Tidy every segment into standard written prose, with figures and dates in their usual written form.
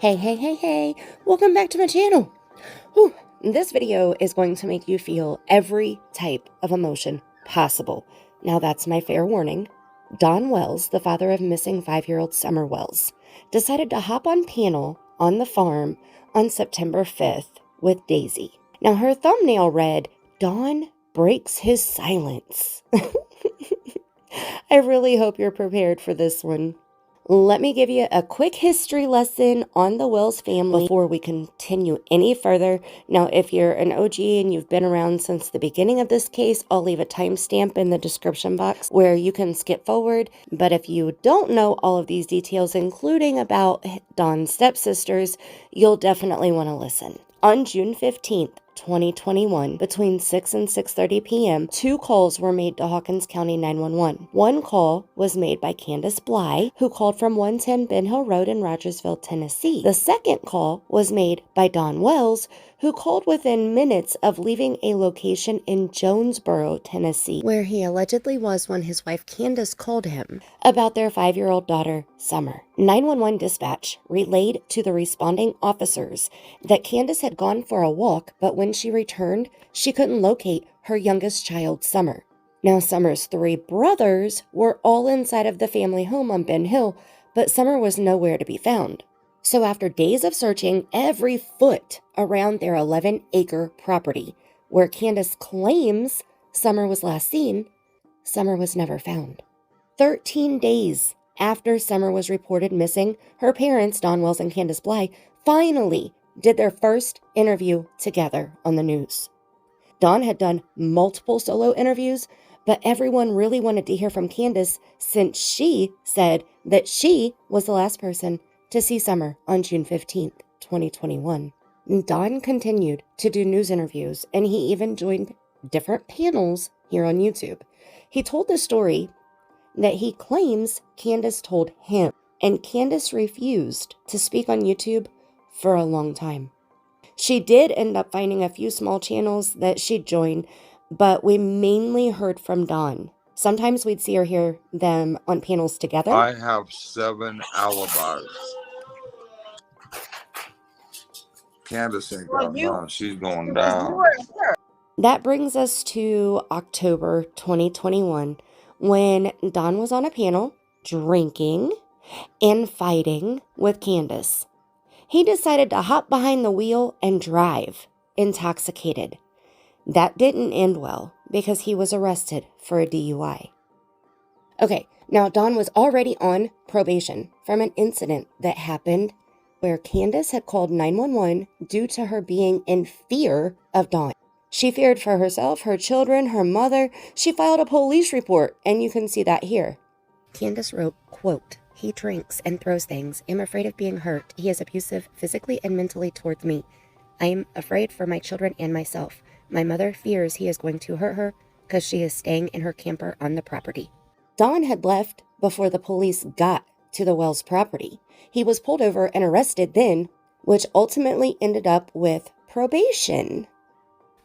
Hey, welcome back to my channel. Whew. This video is going to make you feel every type of emotion possible. Now that's my fair warning. Don Wells, the father of missing 5-year-old Summer Wells, decided to hop on panel on the farm on September 5th with Daisy. Now her thumbnail read, "Don breaks his silence." I really hope you're prepared for this one. Let me give you a quick history lesson on the Wells family before we continue any further. Now, if you're an OG and you've been around since the beginning of this case, I'll leave a timestamp in the description box where you can skip forward. But if you don't know all of these details, including about Don's stepsisters, you'll definitely want to listen. On June 15th, 2021, between 6 and 6:30 p.m., 2 calls were made to Hawkins County 911. One call was made by Candus Bly, who called from 110 Ben Hill Road in Rogersville, Tennessee. The second call was made by Don Wells, who called within minutes of leaving a location in Jonesboro, Tennessee, where he allegedly was when his wife Candus called him about their 5-year-old daughter, Summer. 911 dispatch relayed to the responding officers that Candus had gone for a walk, but when she returned, she couldn't locate her youngest child, Summer. Now, Summer's 3 brothers were all inside of the family home on Ben Hill, but Summer was nowhere to be found. So after days of searching every foot around their 11-acre property, where Candus claims Summer was last seen, Summer was never found. 13 days after Summer was reported missing, her parents, Don Wells and Candus Bly, finally did their first interview together on the news. Don had done multiple solo interviews, but everyone really wanted to hear from Candus since she said that she was the last person to see Summer on June 15th, 2021. Don continued to do news interviews, and he even joined different panels here on YouTube. He told the story that he claims Candus told him, and Candus refused to speak on YouTube for a long time. She did end up finding a few small channels that she'd joined, but we mainly heard from Don. Sometimes we'd see or hear them on panels together. I have 7 alibis. Candus ain't got none. She's going down. That brings us to October 2021, when Don was on a panel drinking and fighting with Candus. He decided to hop behind the wheel and drive, intoxicated. That didn't end well because he was arrested for a DUI. Okay, now Don was already on probation from an incident that happened where Candus had called 911 due to her being in fear of Don. She feared for herself, her children, her mother. She filed a police report, and you can see that here. Candus wrote, quote, "He drinks and throws things. I'm afraid of being hurt. He is abusive physically and mentally towards me. I am afraid for my children and myself. My mother fears he is going to hurt her because she is staying in her camper on the property." Don had left before the police got to the Wells property. He was pulled over and arrested then, which ultimately ended up with probation.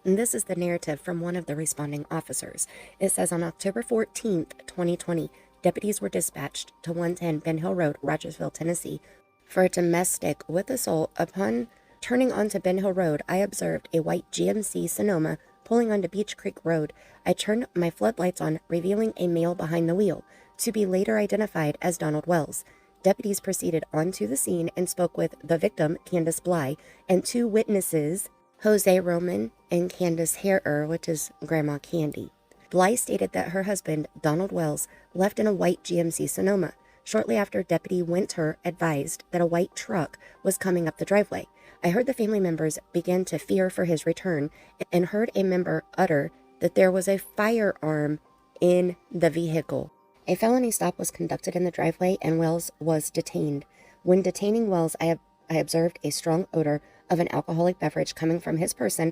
And this is the narrative from one of the responding officers. It says on October 14th, 2020, deputies were dispatched to 110 Ben Hill Road, Rogersville, Tennessee, for a domestic with assault. Upon turning onto Ben Hill Road, I observed a white GMC Sonoma pulling onto Beach Creek Road. I turned my floodlights on, revealing a male behind the wheel, to be later identified as Donald Wells. Deputies proceeded onto the scene and spoke with the victim, Candus Bly, and 2 witnesses, Jose Roman and Candace Harrer, which is Grandma Candy. Bly stated that her husband, Donald Wells, left in a white GMC Sonoma. Shortly after, Deputy Winter advised that a white truck was coming up the driveway. I heard the family members begin to fear for his return and heard a member utter that there was a firearm in the vehicle. A felony stop was conducted in the driveway and Wells was detained. When detaining Wells, I observed a strong odor of an alcoholic beverage coming from his person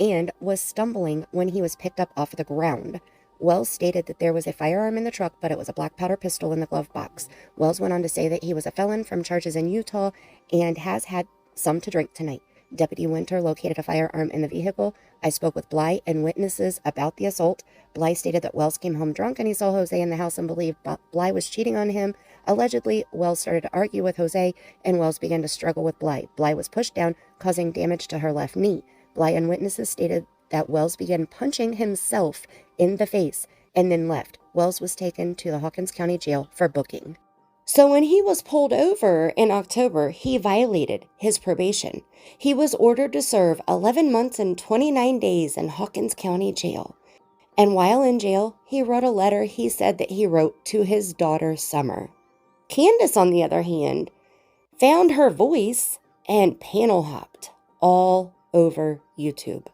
and was stumbling when he was picked up off the ground. Wells stated that there was a firearm in the truck, but it was a black powder pistol in the glove box. Wells went on to say that he was a felon from charges in Utah and has had some to drink tonight. Deputy Winter located a firearm in the vehicle. I spoke with Bly and witnesses about the assault. Bly stated that Wells came home drunk and he saw Jose in the house and believed Bly was cheating on him. Allegedly, Wells started to argue with Jose and Wells began to struggle with Bly. Bly was pushed down, causing damage to her left knee. Bly and witnesses stated that Wells began punching himself in the face and then left. Wells was taken to the Hawkins County Jail for booking. So when he was pulled over in October, he violated his probation. He was ordered to serve 11 months and 29 days in Hawkins County Jail. And while in jail, he wrote a letter he said that he wrote to his daughter, Summer. Candus, on the other hand, found her voice and panel hopped all over YouTube.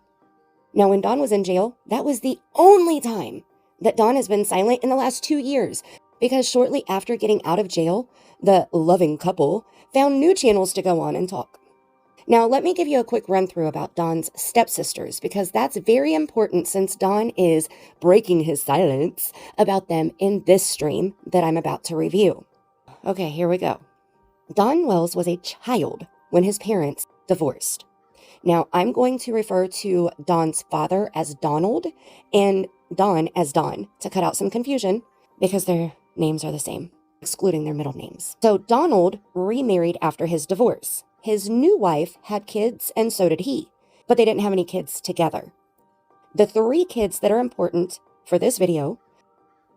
Now, when Dawn was in jail, that was the only time that Dawn has been silent in the last 2 years. Because shortly after getting out of jail, the loving couple found new channels to go on and talk. Now, let me give you a quick run through about Dawn's stepsisters, because that's very important since Dawn is breaking his silence about them in this stream that I'm about to review. Okay, here we go. Don Wells was a child when his parents divorced. Now, I'm going to refer to Dawn's father as Donald and Dawn as Dawn to cut out some confusion because their names are the same, excluding their middle names. So Donald remarried after his divorce. His new wife had kids and so did he, but they didn't have any kids together. The 3 kids that are important for this video,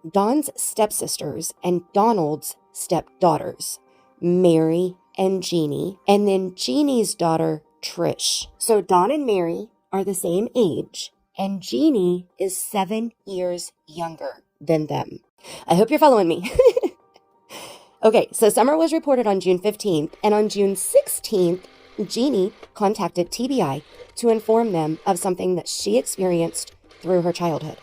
Dawn's stepsisters and Donald's stepdaughters, Mary and Jeannie, and then Jeannie's daughter, Trish. So Dawn and Mary are the same age, and Jeannie is 7 years younger than them. I hope you're following me. Okay, so Summer was reported on June 15th, and on June 16th, Jeannie contacted TBI to inform them of something that she experienced through her childhood.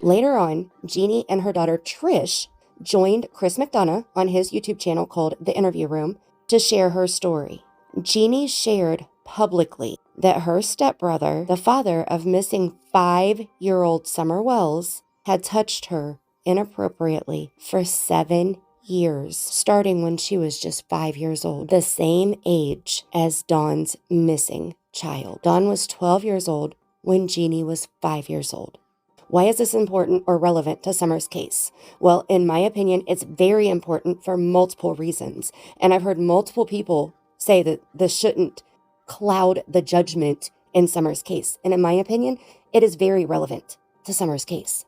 Later on, Jeannie and her daughter Trish joined Chris McDonough on his YouTube channel called The Interview Room to share her story. Jeannie shared publicly that her stepbrother, the father of missing 5-year-old Summer Wells, had touched her inappropriately for 7 years, starting when she was just 5 years old, the same age as Dawn's missing child. Dawn was 12 years old when Jeannie was 5 years old. Why is this important or relevant to Summer's case? Well, in my opinion, it's very important for multiple reasons. And I've heard multiple people say that this shouldn't cloud the judgment in Summer's case. And in my opinion, it is very relevant to Summer's case.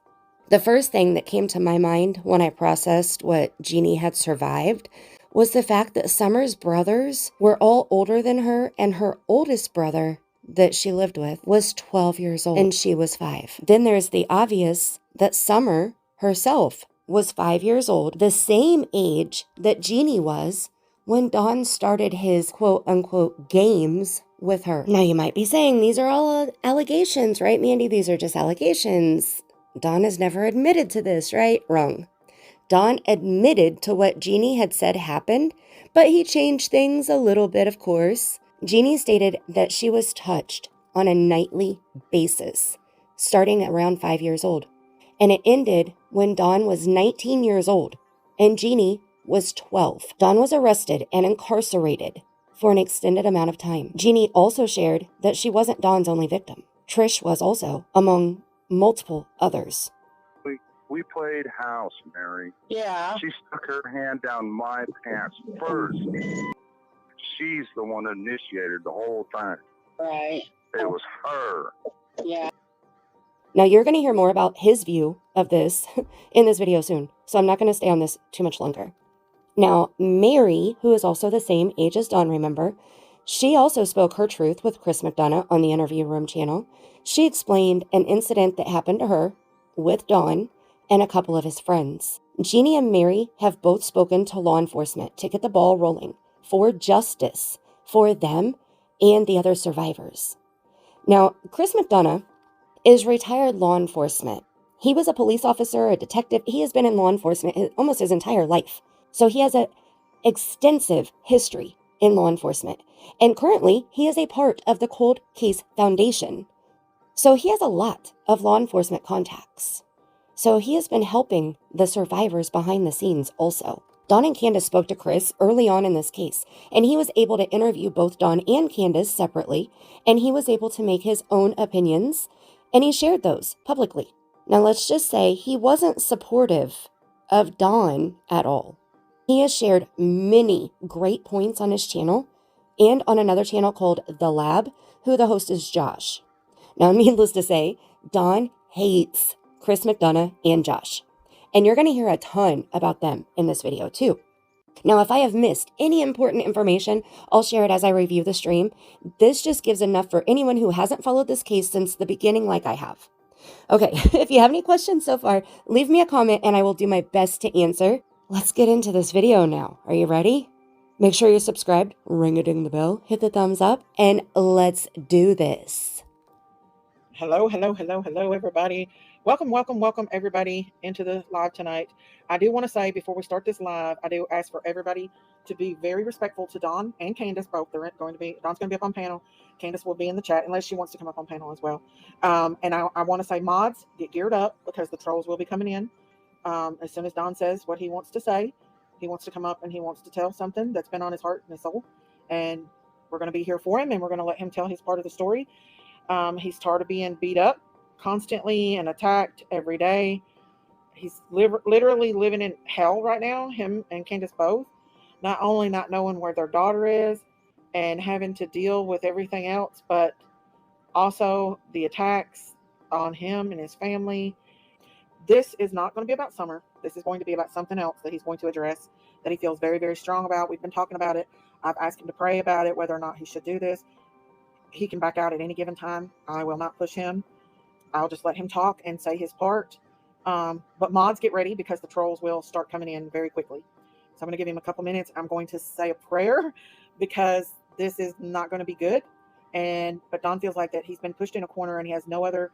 The first thing that came to my mind when I processed what Jeannie had survived was the fact that Summer's brothers were all older than her, and her oldest brother that she lived with was 12 years old and she was 5. Then there's the obvious that Summer herself was 5 years old, the same age that Jeannie was when Dawn started his quote-unquote games with her. Now you might be saying these are all allegations, right, Mandy? These are just allegations. Dawn has never admitted to this, right? Wrong. Dawn admitted to what Jeannie had said happened, but he changed things a little bit, of course. Jeannie stated that she was touched on a nightly basis, starting around 5 years old. And it ended when Dawn was 19 years old and Jeannie was 12. Dawn was arrested and incarcerated for an extended amount of time. Jeannie also shared that she wasn't Dawn's only victim. Trish was also among multiple others. We played house, Mary. Yeah. She stuck her hand down my pants first. She's the one that initiated the whole thing. Right. It was her. Yeah. Now you're going to hear more about his view of this in this video soon, so I'm not going to stay on this too much longer. Now, Mary, who is also the same age as Dawn, remember, she also spoke her truth with Chris McDonough on the Interview Room channel. She explained an incident that happened to her with Dawn and a couple of his friends. Jeannie and Mary have both spoken to law enforcement to get the ball rolling for justice for them and the other survivors. Now, Chris McDonough is retired law enforcement. He was a police officer, a detective. He has been in law enforcement almost his entire life. So he has an extensive history in law enforcement. And currently, he is a part of the Cold Case Foundation. So he has a lot of law enforcement contacts. So he has been helping the survivors behind the scenes also. Dawn and Candus spoke to Chris early on in this case, and he was able to interview both Dawn and Candus separately, and he was able to make his own opinions, and he shared those publicly. Now, let's just say he wasn't supportive of Dawn at all. He has shared many great points on his channel and on another channel called The Lab, who the host is Josh. Now, needless to say, Dawn hates Chris McDonough and Josh. And you're going to hear a ton about them in this video too. Now, if I have missed any important information, I'll share it as I review the stream. This just gives enough for anyone who hasn't followed this case since the beginning like I have. Okay, if you have any questions so far, leave me a comment and I will do my best to answer. Let's get into this video now. Are you ready? Make sure you're subscribed, ring-a-ding the bell, hit the thumbs up, and let's do this. Hello, everybody. Welcome, everybody, into the live tonight. I do want to say, before we start this live, I do ask for everybody to be very respectful to Dawn and Candus. Both Dawn's going to be up on panel. Candus will be in the chat, unless she wants to come up on panel as well. And I want to say, mods, get geared up, because the trolls will be coming in. As soon as Dawn says what he wants to say, he wants to come up and he wants to tell something that's been on his heart and his soul. And we're going to be here for him, and we're going to let him tell his part of the story. He's tired of being beat up constantly and attacked every day. He's literally living in hell right now, him and Candus both. Not only not knowing where their daughter is and having to deal with everything else, but also the attacks on him and his family. This is not going to be about Summer. This is going to be about something else that he's going to address, that he feels very, very strong about. We've been talking about it. I've asked him to pray about it, whether or not he should do this. He can back out at any given time. I will not push him. I'll just let him talk and say his part. But mods, get ready, because the trolls will start coming in very quickly. So I'm going to give him a couple minutes. I'm going to say a prayer, because this is not going to be good. But Don feels like that he's been pushed in a corner, and he has no other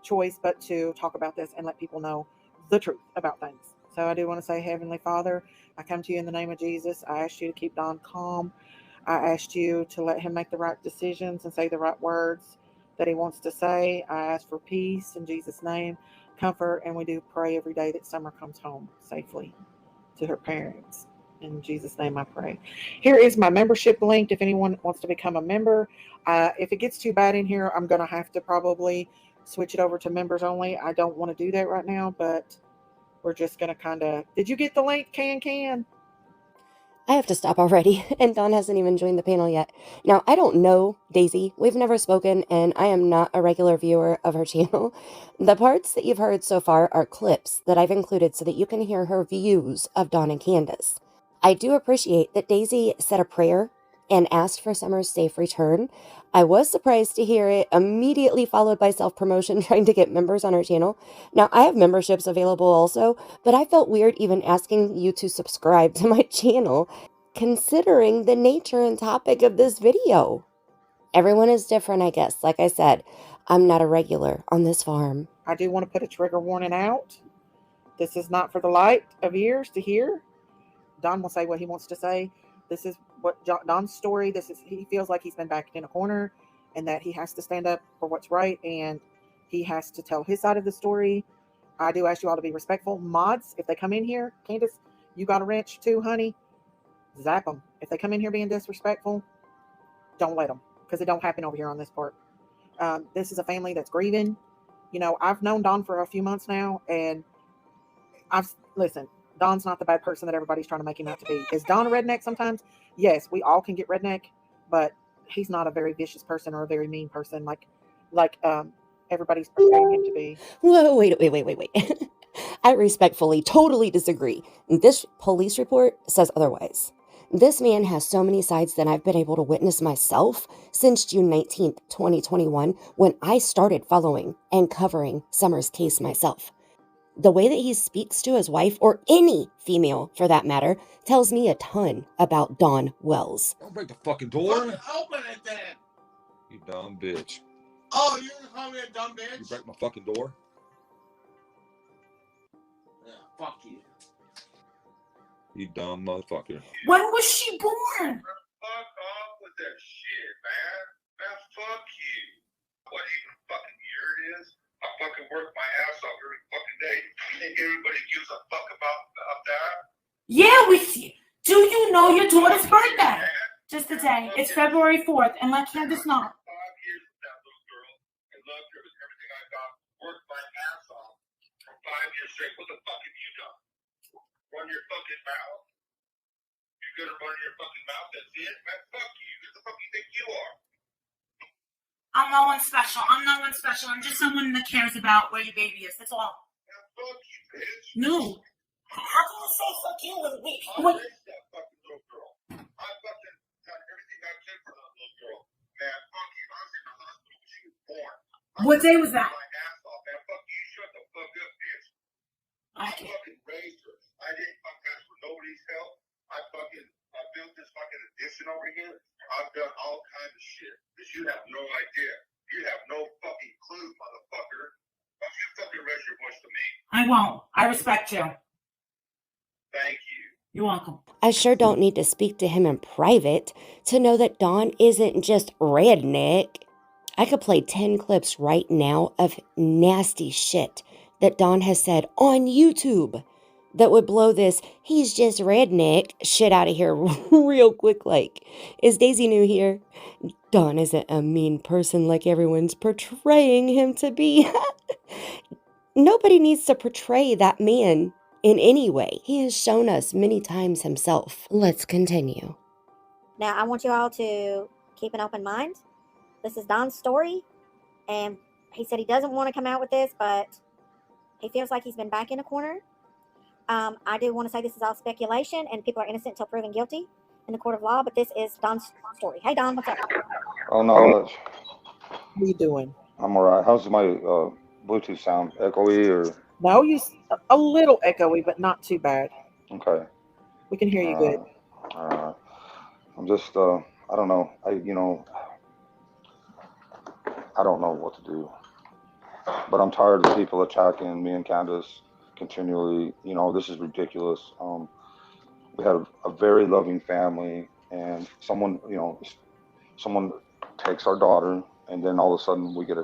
choice but to talk about this and let people know the truth about things. So I do want to say, Heavenly Father, I come to you in the name of Jesus. I ask you to keep Don calm. I asked you to let him make the right decisions and say the right words that he wants to say. I ask for peace in Jesus' name, comfort, and we do pray every day that Summer comes home safely to her parents. In Jesus' name I pray. Here is my membership link if anyone wants to become a member. If it gets too bad in here, I'm going to have to probably switch it over to members only. I don't want to do that right now, but we're just going to kind of... Did you get the link, Can? I have to stop already, and Dawn hasn't even joined the panel yet. Now, I don't know Daisy. We've never spoken, and I am not a regular viewer of her channel. The parts that you've heard so far are clips that I've included so that you can hear her views of Dawn and Candus. I do appreciate that Daisy said a prayer and asked for Summer's safe return. I was surprised to hear it immediately followed by self-promotion trying to get members on her channel. Now, I have memberships available also, but I felt weird even asking you to subscribe to my channel, considering the nature and topic of this video. Everyone is different, I guess. Like I said, I'm not a regular on this farm. I do want to put a trigger warning out. This is not for the light of ears to hear. Don will say what he wants to say. This is what Don's story. He feels like he's been backed in a corner, and that he has to stand up for what's right, and he has to tell his side of the story. I do ask you all to be respectful. Mods, if they come in here, Candus, you got a wrench too, honey? Zap them. If they come in here being disrespectful, don't let them, because it don't happen over here on this part. This is a family that's grieving. You know, I've known Don for a few months now, and listen, Don's not the bad person that everybody's trying to make him out to be. Is Don a redneck sometimes? Yes, we all can get redneck, but he's not a very vicious person or a very mean person like everybody's portraying him to be. Whoa, wait. I respectfully totally disagree. This police report says otherwise. This man has so many sides that I've been able to witness myself since June 19th, 2021, when I started following and covering Summer's case myself. The way that he speaks to his wife, or any female for that matter, tells me a ton about Dawn Wells. Don't break the fucking door. Fucking open it then. You dumb bitch. Oh, you're gonna call me a dumb bitch? You break my fucking door. Yeah, fuck you. You dumb motherfucker. When was she born? Fuck off with that shit, man. Man, fuck you. What even fucking year it is? I fucking work my ass off every fucking day. You think everybody gives a fuck about that? know your daughter's birthday. Just a day. It's February 4th, and let Candus know. 5 years with that little girl and loved her with everything I got. Worked my ass off for 5 years straight. What the fuck have you done? Run your fucking mouth. You're gonna run your fucking mouth, that's it? Man, fuck you. Who the fuck you think you are? I'm no one special. I'm no one special. I'm just someone that cares about where your baby is. That's all. Man, fuck you, bitch. No. How can you say fuck you when we... I When, raised that fucking little girl. I fucking done everything I can for that little girl. Man, fuck you. I was in the hospital when she was born. What day was that? My ass off, man. Fuck you. Shut the fuck up, bitch. I Okay. fucking raised her. I didn't fucking ask for nobody's help. I built this fucking addition over here. I've done all kinds of shit that you have no idea. You have no fucking clue, motherfucker. Why don't you fucking raise your voice to me? I won't. I respect you. Thank you. You're welcome. I sure don't need to speak to him in private to know that Don isn't just redneck. I could play 10 clips right now of nasty shit that Don has said on YouTube that would blow this "he's just redneck" shit out of here real quick. Like, is Daisy new here? Don isn't a mean person like everyone's portraying him to be. Nobody needs to portray that man in any way. He has shown us many times himself. Let's continue. Now, I want you all to keep an open mind. This is Don's story, and he said he doesn't want to come out with this, but he feels like he's been back in a corner. I do want to say this is all speculation, and people are innocent until proven guilty in the court of law, but this is Don's story. Hey, Don, what's up? Oh, no, How you doing? I'm all right. How's my Bluetooth sound? Echoey or? No, you a little echoey, but not too bad. Okay. We can hear you good. All right. I'm just, I don't know. I don't know what to do. But I'm tired of people attacking me and Candus continually. This is ridiculous. We had a very loving family, and someone takes our daughter, and then all of a sudden we get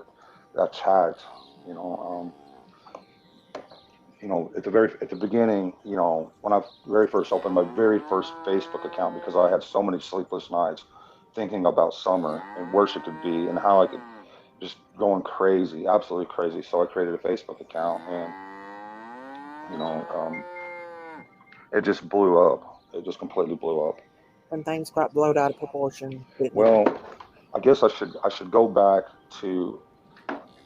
attacked. At the beginning, when I very first opened my very first Facebook account, because I had so many sleepless nights thinking about summer and where she could be and how I could just going crazy, absolutely crazy. So I created a Facebook account, and it just blew up. It just completely blew up. And things got blown out of proportion. Well, I guess I should go back to,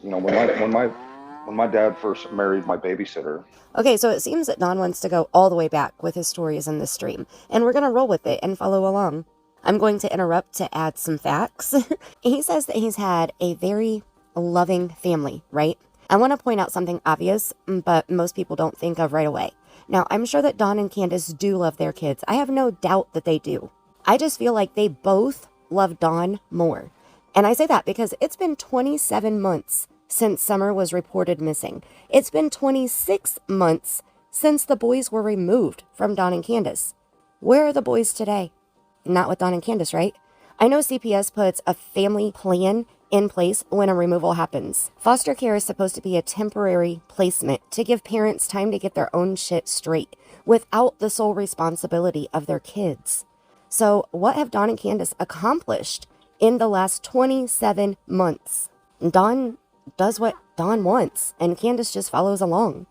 when my dad first married my babysitter. Okay, so it seems that Don wants to go all the way back with his stories in this stream, and we're going to roll with it and follow along. I'm going to interrupt to add some facts. He says that he's had a very loving family, right? I want to point out something obvious, but most people don't think of right away. Now, I'm sure that Don and Candus do love their kids. I have no doubt that they do. I just feel like they both love Don more. And I say that because it's been 27 months since Summer was reported missing. It's been 26 months since the boys were removed from Don and Candus. Where are the boys today? Not with Don and Candus, right? I know CPS puts a family plan in place when a removal happens. Foster care is supposed to be a temporary placement to give parents time to get their own shit straight without the sole responsibility of their kids. So what have Don and Candus accomplished in the last 27 months? Don does what Don wants, and Candus just follows along.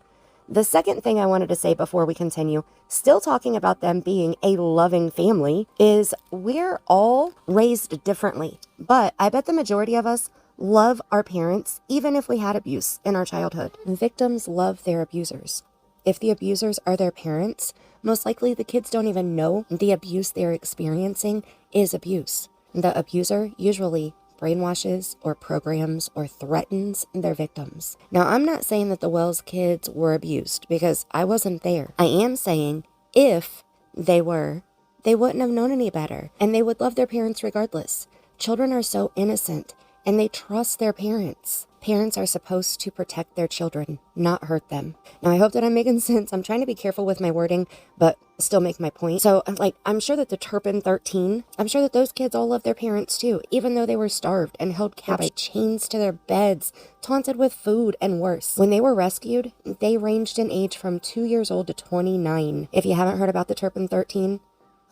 The second thing I wanted to say before we continue, still talking about them being a loving family, is we're all raised differently. But I bet the majority of us love our parents, even if we had abuse in our childhood. Victims love their abusers. If the abusers are their parents, most likely the kids don't even know the abuse they're experiencing is abuse. The abuser usually brainwashes or programs or threatens their victims. Now, I'm not saying that the Wells kids were abused because I wasn't there. I am saying if they were, they wouldn't have known any better and they would love their parents regardless. Children are so innocent and they trust their parents. Parents are supposed to protect their children, not hurt them. Now, I hope that I'm making sense. I'm trying to be careful with my wording, but still make my point. So, I'm sure that the Turpin 13, I'm sure that those kids all love their parents too, even though they were starved and held captive by chains to their beds, taunted with food, and worse. When they were rescued, they ranged in age from 2 years old to 29. If you haven't heard about the Turpin 13,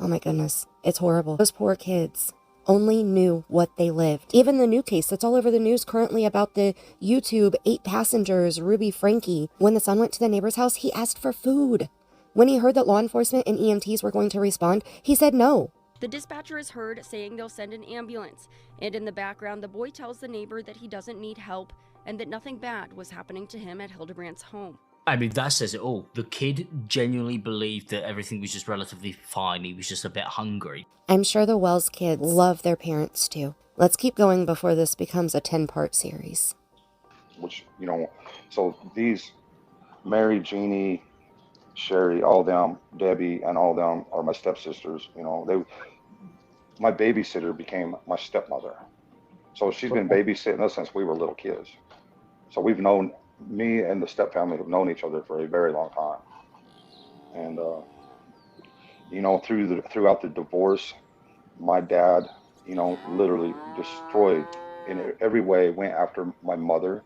Oh my goodness. It's horrible. Those poor kids only knew what they lived. Even the new case that's all over the news currently about the YouTube 8 passengers, Ruby Frankie. When the son went to the neighbor's house, he asked for food. When he heard that law enforcement and EMTs were going to respond, he said no. The dispatcher is heard saying they'll send an ambulance, and in the background, the boy tells the neighbor that he doesn't need help and that nothing bad was happening to him at Hildebrandt's home. I mean, that says it all. The kid genuinely believed that everything was just relatively fine. He was just a bit hungry. I'm sure the Wells kids love their parents too. Let's keep going before this becomes a 10-part series. Which, you know, so these Mary, Jeannie, Sherry, all them, Debbie, and all them are my stepsisters. You know, my babysitter became my stepmother. So she's been babysitting us since we were little kids. So we've known, me and the step family have known each other for a very long time. And, you know, throughout the divorce, my dad, you know, literally destroyed in every way, went after my mother.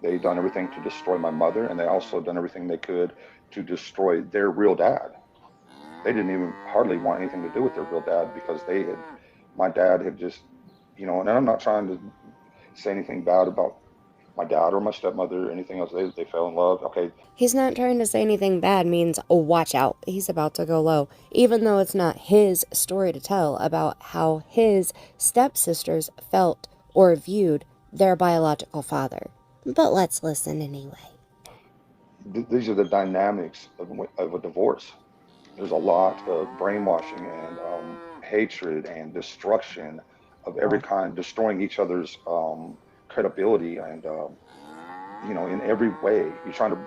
They done everything to destroy my mother, and they also done everything they could to destroy their real dad. They didn't even hardly want anything to do with their real dad because my dad had just, you know, and I'm not trying to say anything bad about my dad or my stepmother or anything else. They fell in love. Okay. He's not trying to say anything bad means, oh, watch out. He's about to go low. Even though it's not his story to tell about how his stepsisters felt or viewed their biological father. But let's listen anyway. These are the dynamics of a divorce. There's a lot of brainwashing and hatred and destruction of every kind, destroying each other's credibility and you know, in every way. You're trying to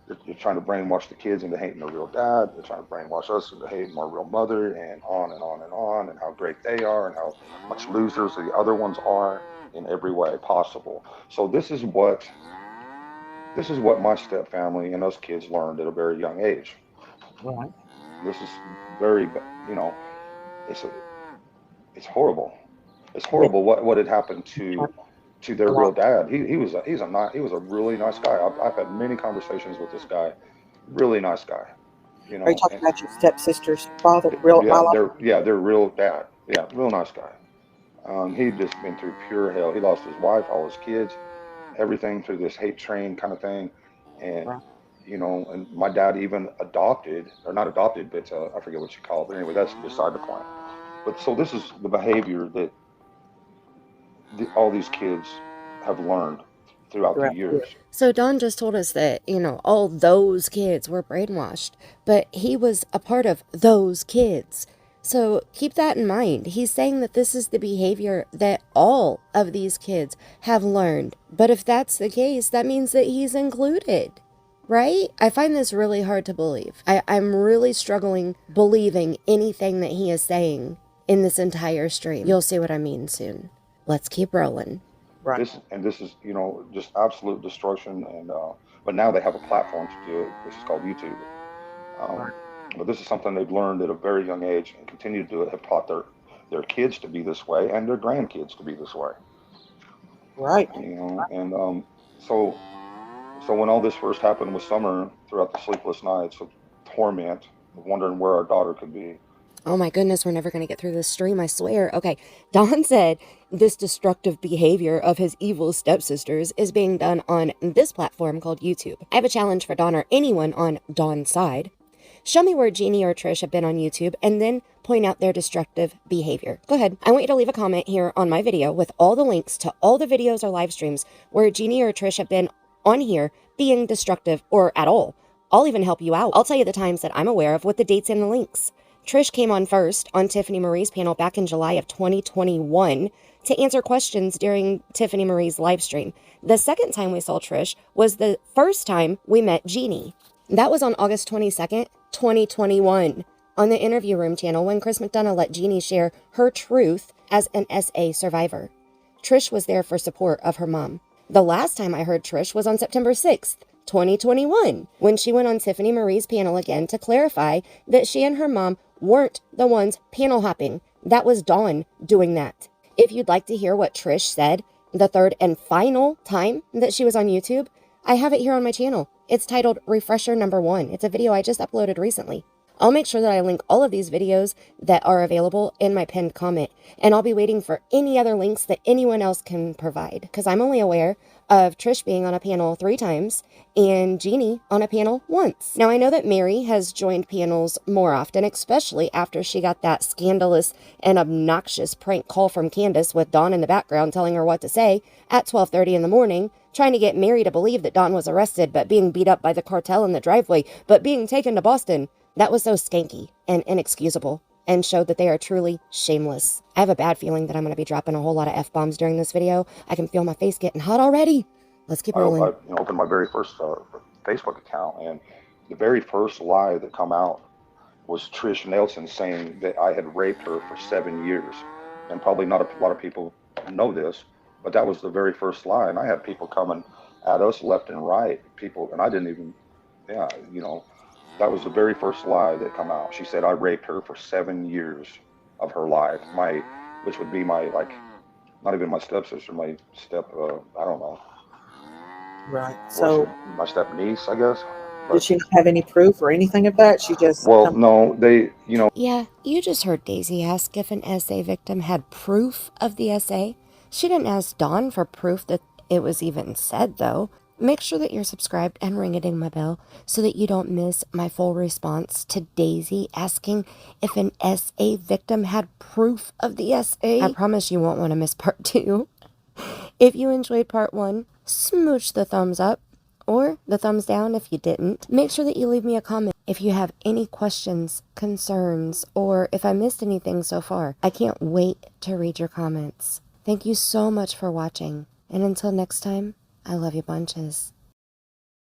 brainwash the kids into hating their real dad. They're trying to brainwash us into hating our real mother, and on and on and on, and how great they are and how much losers the other ones are in every way possible. So this is what my step family and those kids learned at a very young age. Right. This is very, you know, it's horrible. It's horrible what had happened to their real dad. He was a really nice guy. I've had many conversations with this guy. Really nice guy. You know. Are you talking about your stepsister's father? Their real dad. Yeah, real nice guy. He'd just been through pure hell. He lost his wife, all his kids, everything through this hate train kind of thing. And, you know, and my dad even adopted, or not adopted, but I forget what you call it. But anyway, that's beside the point. But so this is the behavior that all these kids have learned throughout the years. So Don just told us that, you know, all those kids were brainwashed, but he was a part of those kids. So keep that in mind. He's saying that this is the behavior that all of these kids have learned. But if that's the case, that means that he's included, right? I find this really hard to believe. I'm really struggling believing anything that he is saying in this entire stream. You'll see what I mean soon. Let's keep rolling. Right. This is, you know, just absolute destruction. And but now they have a platform to do it, which is called YouTube. But this is something they've learned at a very young age and continue to do it. Have taught their kids to be this way and their grandkids to be this way. Right. You know, and so when all this first happened with Summer, throughout the sleepless nights of torment, of wondering where our daughter could be. Oh my goodness, we're never going to get through this stream, I swear. Okay, Don said this destructive behavior of his evil stepsisters is being done on this platform called YouTube. I have a challenge for Don or anyone on Don's side. Show me where Jeannie or Trish have been on YouTube and then point out their destructive behavior. Go ahead. I want you to leave a comment here on my video with all the links to all the videos or live streams where Jeannie or Trish have been on here being destructive or at all. I'll even help you out. I'll tell you the times that I'm aware of with the dates and the links. Trish came on first on Tiffany Marie's panel back in July of 2021 to answer questions during Tiffany Marie's live stream. The second time we saw Trish was the first time we met Jeannie. That was on August 22nd, 2021 on the Interview Room channel when Chris McDonough let Jeannie share her truth as an SA survivor. Trish was there for support of her mom. The last time I heard Trish was on September 6th, 2021, when she went on Tiffany Marie's panel again to clarify that she and her mom weren't the ones panel hopping. That was Dawn doing that. If you'd like to hear what Trish said the third and final time that she was on YouTube, I have it here on my channel. It's titled Refresher Number 1. It's a video I just uploaded recently. I'll make sure that I link all of these videos that are available in my pinned comment, and I'll be waiting for any other links that anyone else can provide, because I'm only aware of Trish being on a panel 3 times and Jeannie on a panel once. Now, I know that Mary has joined panels more often, especially after she got that scandalous and obnoxious prank call from Candus with Dawn in the background telling her what to say at 12:30 in the morning, trying to get Mary to believe that Dawn was arrested, but being beat up by the cartel in the driveway, but being taken to Boston. That was so skanky and inexcusable, and showed that they are truly shameless. I have a bad feeling that I'm going to be dropping a whole lot of F-bombs during this video. I can feel my face getting hot already. Let's keep rolling. I opened my very first Facebook account, and the very first lie that come out was Trish Nelson saying that I had raped her for 7 years. And probably not a lot of people know this, but that was the very first lie. And I had people coming at us left and right, people, and I didn't even, that was the very first lie that come out. She said I raped her for 7 years of her life, which would be my, not even my stepsister, my I don't know. Right. So My step niece, I guess. But, did she not have any proof or anything of that? She just no, they, Yeah, you just heard Daisy ask if an SA victim had proof of the SA. She didn't ask Dawn for proof that it was even said, though. Make sure that you're subscribed and ring a ding my bell so that you don't miss my full response to Daisy asking if an SA victim had proof of the SA. I promise you won't want to miss part 2. If you enjoyed part 1, smooch the thumbs up or the thumbs down if you didn't. Make sure that you leave me a comment if you have any questions, concerns, or if I missed anything so far. I can't wait to read your comments. Thank you so much for watching, and until next time, I love you bunches.